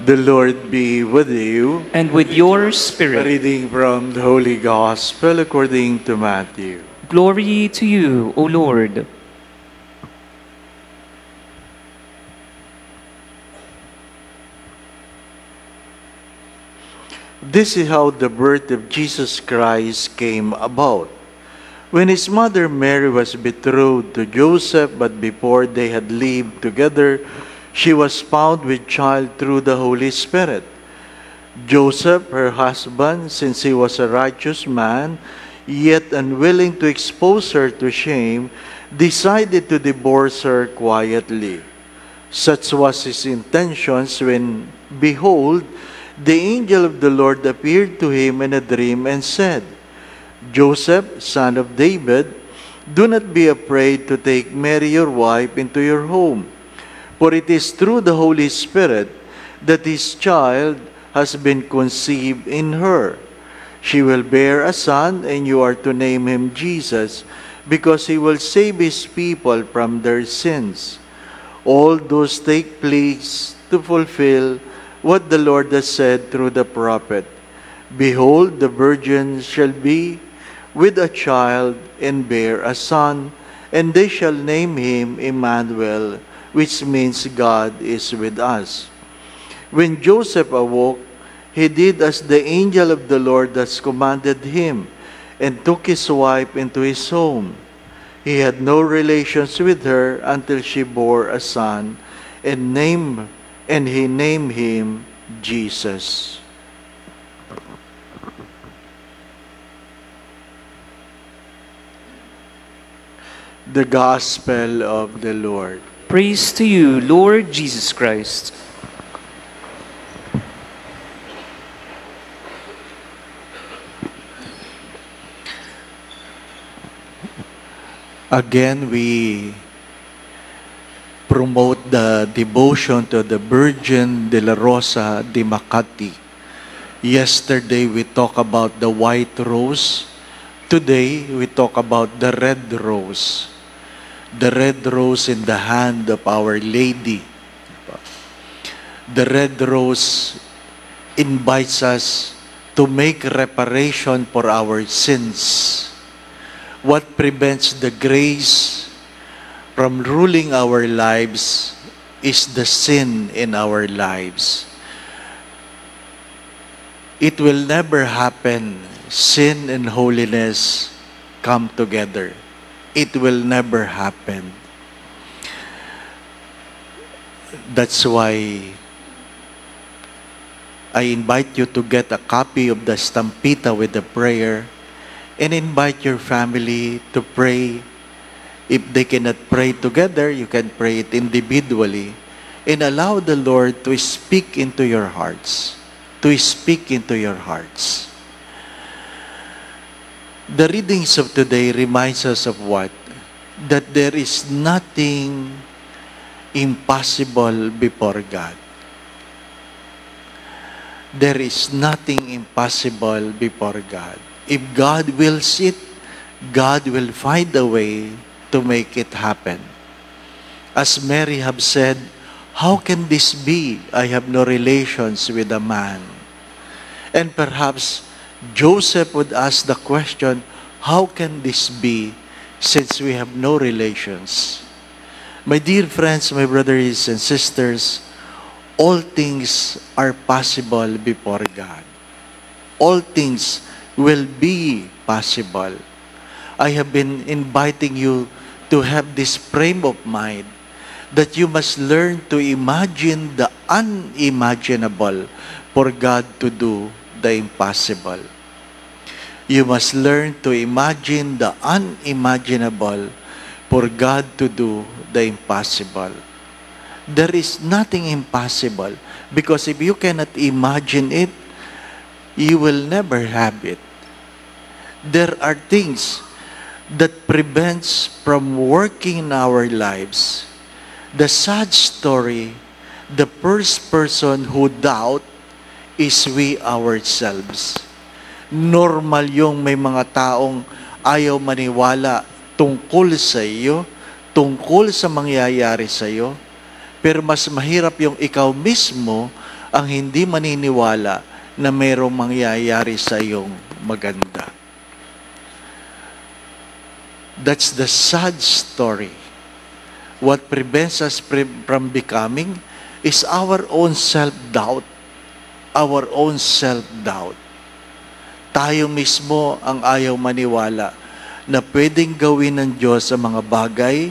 The Lord be with you. And with your A spirit. reading from the Holy Gospel according to Matthew. Glory to you, O Lord. This is how the birth of Jesus Christ came about. When his mother Mary was betrothed to Joseph, but before they had lived together, she was found with child through the Holy Spirit. Joseph, her husband, since he was a righteous man, yet unwilling to expose her to shame, decided to divorce her quietly. Such was his intentions when, behold, the angel of the Lord appeared to him in a dream and said, Joseph, son of David, do not be afraid to take Mary your wife into your home, for it is through the Holy Spirit that this child has been conceived in her. She will bear a son, and you are to name him Jesus, because he will save his people from their sins. All those take place to fulfill what the Lord has said through the prophet. Behold, the virgin shall be with a child and bear a son, and they shall name him Emmanuel, which means God is with us. When Joseph awoke, he did as the angel of the Lord has commanded him, and took his wife into his home. He had no relations with her until she bore a son, and he named him Jesus. The Gospel of the Lord. Praise to you, Lord Jesus Christ. Again, we promote the devotion to the Virgin de la Rosa de Makati. Yesterday, we talked about the white rose. Today, we talk about the red rose. The red rose in the hand of Our Lady. The red rose invites us to make reparation for our sins. What prevents the grace from ruling our lives is the sin in our lives. It will never happen. Sin and holiness come together. It will never happen. That's why I invite you to get a copy of the Stampita with the prayer and invite your family to pray. If they cannot pray together, you can pray it individually and allow the Lord to speak into your hearts. To speak into your hearts. The readings of today reminds us of what? That there is nothing impossible before God. There is nothing impossible before God. If God wills it, God will find a way to make it happen. As Mary have said, how can this be? I have no relations with a man. And perhaps Joseph would ask the question, how can this be since we have no relations? My dear friends, my brothers and sisters, all things are possible before God. All things will be possible. I have been inviting you to have this frame of mind that you must learn to imagine the unimaginable for God to do the impossible. You must learn to imagine the unimaginable for God to do the impossible. There is nothing impossible because if you cannot imagine it, you will never have it. There are things that prevents from working in our lives. The sad story, the first person who doubt is we ourselves. Normal yung may mga taong ayaw maniwala tungkol sa iyo, tungkol sa mangyayari sa iyo, pero mas mahirap yung ikaw mismo ang hindi maniniwala na mayroong mangyayari sa iyong maganda. That's the sad story. What prevents us from becoming is our own self-doubt. Our own self-doubt. Tayo mismo ang ayaw maniwala na pwedeng gawin ng Diyos ang mga bagay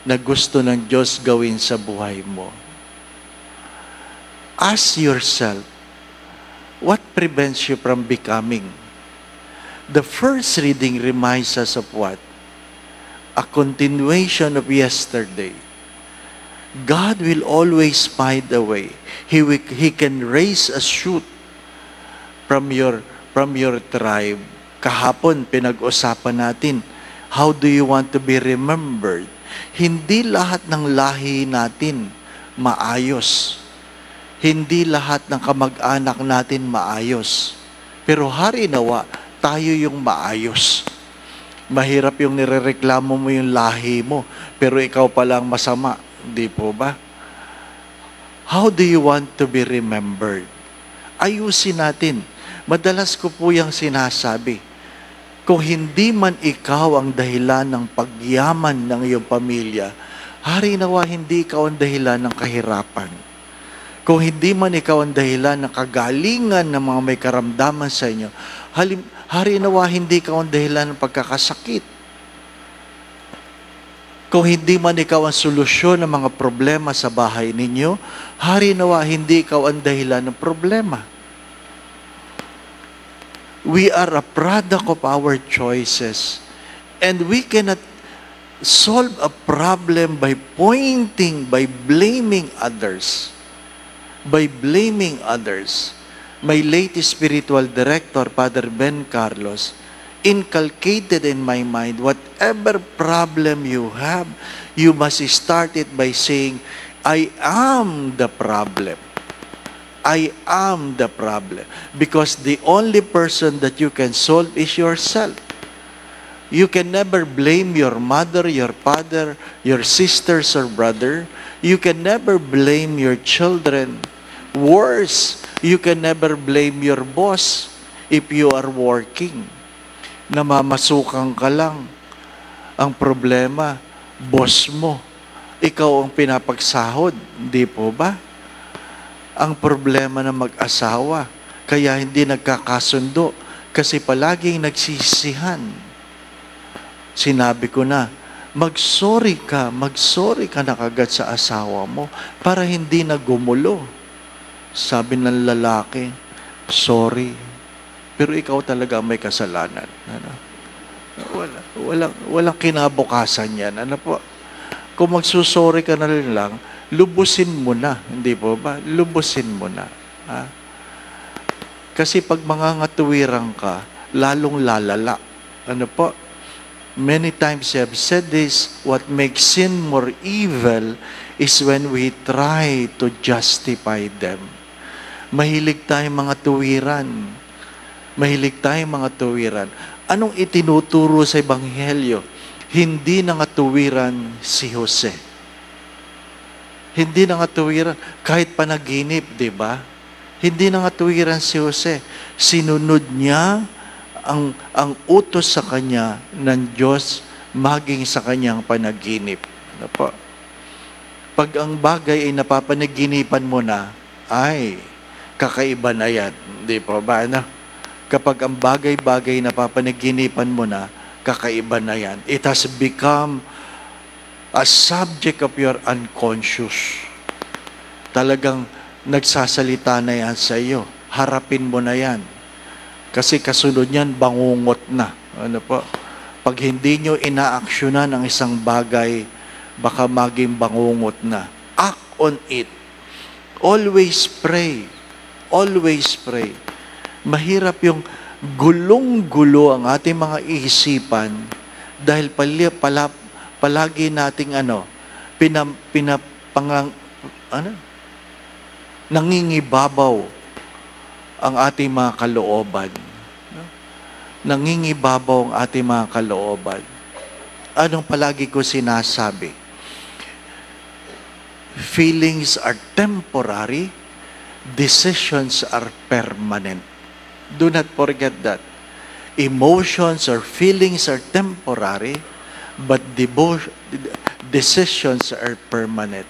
na gusto ng Diyos gawin sa buhay mo. Ask yourself, what prevents you from becoming? The first reading reminds us of what? A continuation of yesterday. God will always find a way. He can raise a shoot from your tribe. Kahapon, pinag-usapan natin, how do you want to be remembered? Hindi lahat ng lahi natin maayos. Hindi lahat ng kamag-anak natin maayos. Pero hari nawa, tayo yung maayos. Mahirap yung nirereklamo mo yung lahi mo, pero ikaw palang masama. Hindi po ba? How do you want to be remembered? Ayusin natin. Madalas ko po yung sinasabi, kung hindi man ikaw ang dahilan ng pagyaman ng iyong pamilya, hari nawa hindi ikaw ang dahilan ng kahirapan. Kung hindi man ikaw ang dahilan ng kagalingan ng mga may karamdaman sa inyo, hari nawa hindi ikaw ang dahilan ng pagkakasakit. Kung hindi man ikaw ang solusyon ng mga problema sa bahay ninyo, hari nawa hindi ikaw ang dahilan ng problema. We are a product of our choices. And we cannot solve a problem by pointing, by blaming others. By blaming others. My late spiritual director, Father Ben Carlos, inculcated in my mind, whatever problem you have, you must start it by saying, I am the problem. I am the problem. Because the only person that you can solve is yourself. You can never blame your mother, your father, your sisters or brother. You can never blame your children. Worse, you can never blame your boss if you are working. Namamasukan ka lang. Ang problema, boss mo. Ikaw ang pinapagsahod. Hindi po ba? Ang problema ng mag-asawa, kaya hindi nagkakasundo kasi palaging nagsisihan. Sinabi ko na, mag-sorry ka na kagad sa asawa mo para hindi na gumulo. Sabi ng lalaki, sorry, pero ikaw talaga may kasalanan. Ano? Walang kinabukasan yan. Ano po? Kung magsusorry ka na rin lang, lubusin mo na. Hindi po ba? Lubusin mo na. Ha? Kasi pag mangangatuwiran ka, lalong lalala. Ano po? Many times I have said this, what makes sin more evil is when we try to justify them. Mahilig tayong mga tuwiran. Mahilig tayong mga tuwiran. Anong itinuturo sa Ebanghelyo? Hindi nangatuwiran si Jose. Hindi nangatuwiran. Kahit panaginip, di ba? Hindi nangatuwiran si Jose. Sinunod niya ang utos sa kanya ng Diyos maging sa kanyang panaginip. Ano po? Pag ang bagay ay napapanaginipan mo na, ay, kakaiba na yan. Di po ba? Ano? Kapag ang bagay-bagay napapanaginipan mo na, kakaiba na yan. It has become a subject of your unconscious. Talagang nagsasalita na yan sa iyo. Harapin mo na yan. Kasi kasunod niyan, bangungot na. Ano po? Pag hindi nyo inaaksyonan ang isang bagay, baka maging bangungot na. Act on it. Always pray. Always pray. Mahirap yung gulong-gulo ang ating mga isipan dahil palagi nating nangingibabaw ang ating mga kalooban. Nangingibabaw ang ating mga kalooban. Anong palagi ko sinasabi? Feelings are temporary, Decisions are permanent. Do not forget that. Emotions or feelings are temporary, but decisions are permanent.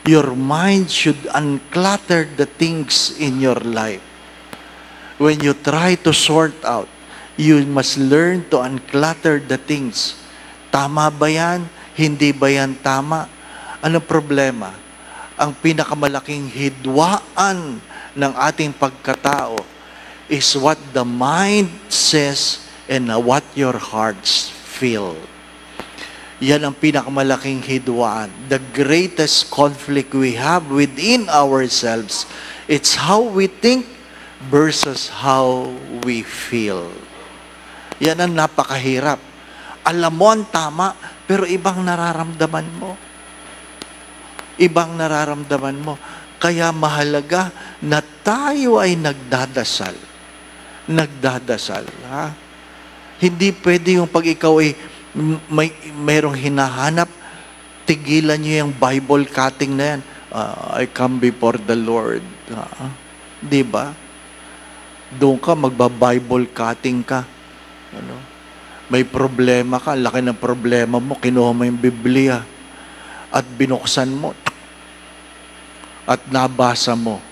Your mind should unclutter the things in your life. When you try to sort out, you must learn to unclutter the things. Tama ba yan? Hindi ba yan tama? Anong problema? Ang pinakamalaking hidwaan ng ating pagkatao is what the mind says and what your hearts feel. Yan ang pinakamalaking hidwaan. The greatest conflict we have within ourselves, it's how we think versus how we feel. Yan ang napakahirap. Alam mo ang tama, pero ibang nararamdaman mo. Ibang nararamdaman mo. Kaya mahalaga na tayo ay nagdadasal. Nagdadasal. Ha? Hindi pwede yung pag ikaw ay mayroong hinahanap, tigilan niyo yung Bible cutting na yan. I come before the Lord. Di ba? Doon ka, magba-Bible cutting ka. Ano? May problema ka, laki ng problema mo, kinuha mo yung Biblia at binuksan mo at nabasa mo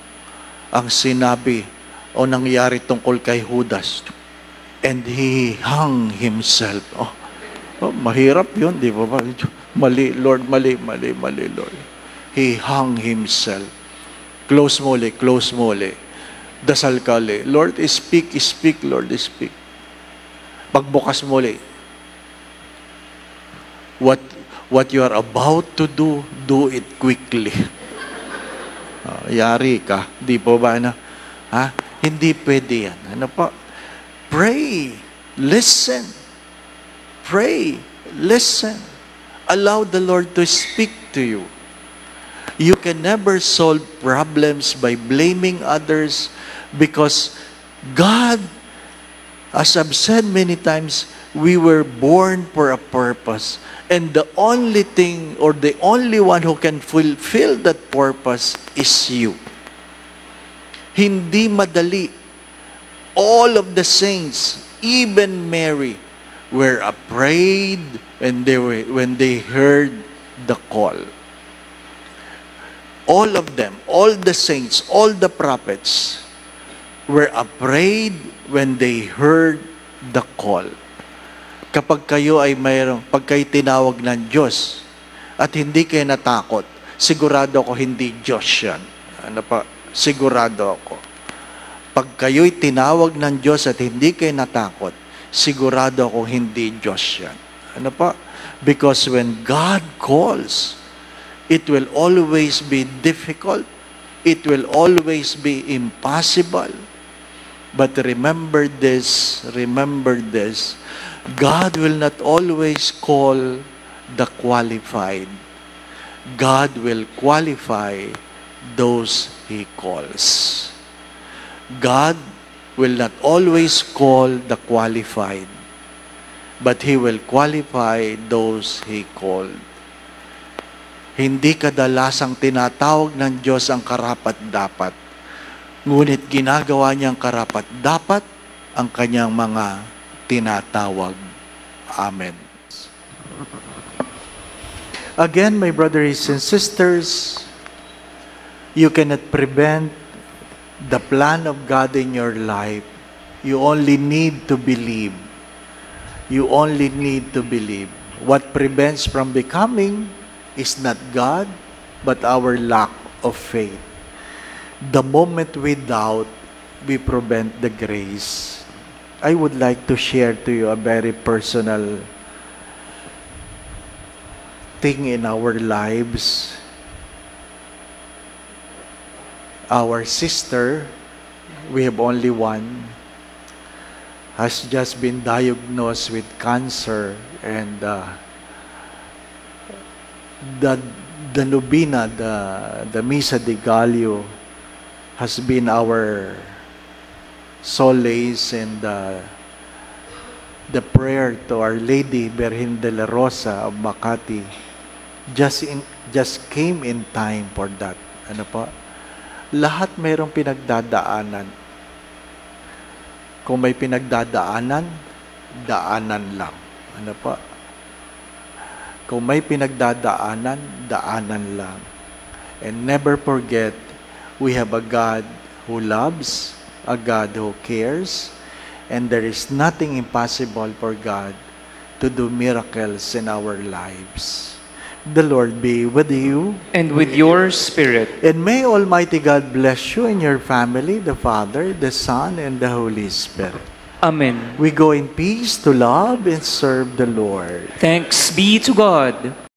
ang sinabi o nangyari tungkol kay Judas. And he hung himself. Mahirap yun, di ba? Mali, Lord, mali, Lord. He hung himself. Close mo ulit. Dasal ka ulit. Lord, speak, Lord, speak. Pagbukas mo ulit. What you are about to do it quickly. Yari ka. Di po ba na? Ha? Hindi pwede yan. Ano pa? Pray. Listen. Pray. Listen. Allow the Lord to speak to you. You can never solve problems by blaming others because God, as I've said many times, we were born for a purpose. And the only thing or the only one who can fulfill that purpose is you. Hindi madali. All of the saints, even Mary, were afraid when they heard the call. All of them, all the saints, all the prophets were afraid when they heard the call. Kapag kayo ay pag kayo tinawag ng Diyos at hindi kayo natakot, sigurado ako hindi Diyos yan. Ano pa? Sigurado ako. Pag kayo'y tinawag ng Diyos at hindi kayo natakot, sigurado ako hindi Diyos yan. Ano pa? Because when God calls, it will always be difficult. It will always be impossible. But remember this, God will not always call the qualified. God will qualify those He calls. God will not always call the qualified, but He will qualify those He called. Hindi kadalasang tinatawag ng Diyos ang karapat-dapat, ngunit ginagawa niyang karapat-dapat ang kanyang mga tinatawag. Amen. Again, my brothers and sisters, you cannot prevent the plan of God in your life. You only need to believe. You only need to believe. What prevents from becoming is not God, but our lack of faith. The moment we doubt, we prevent the grace. I would like to share to you a very personal thing in our lives. Our sister, we have only one, has just been diagnosed with cancer, and the Novena, the Misa de Gallo, has been our solace, and the prayer to Our Lady Virgen de la Rosa of Makati just came in time for that. Ano po? Lahat mayroong pinagdadaanan. Kung may pinagdadaanan, daanan lang. Ano pa? Kung may pinagdadaanan, daanan lang. And never forget, we have a God who loves, a God who cares, and there is nothing impossible for God to do miracles in our lives. The Lord be with you. And with your spirit. And may Almighty God bless you and your family, the Father, the Son, and the Holy Spirit. Amen. We go in peace to love and serve the Lord. Thanks be to God.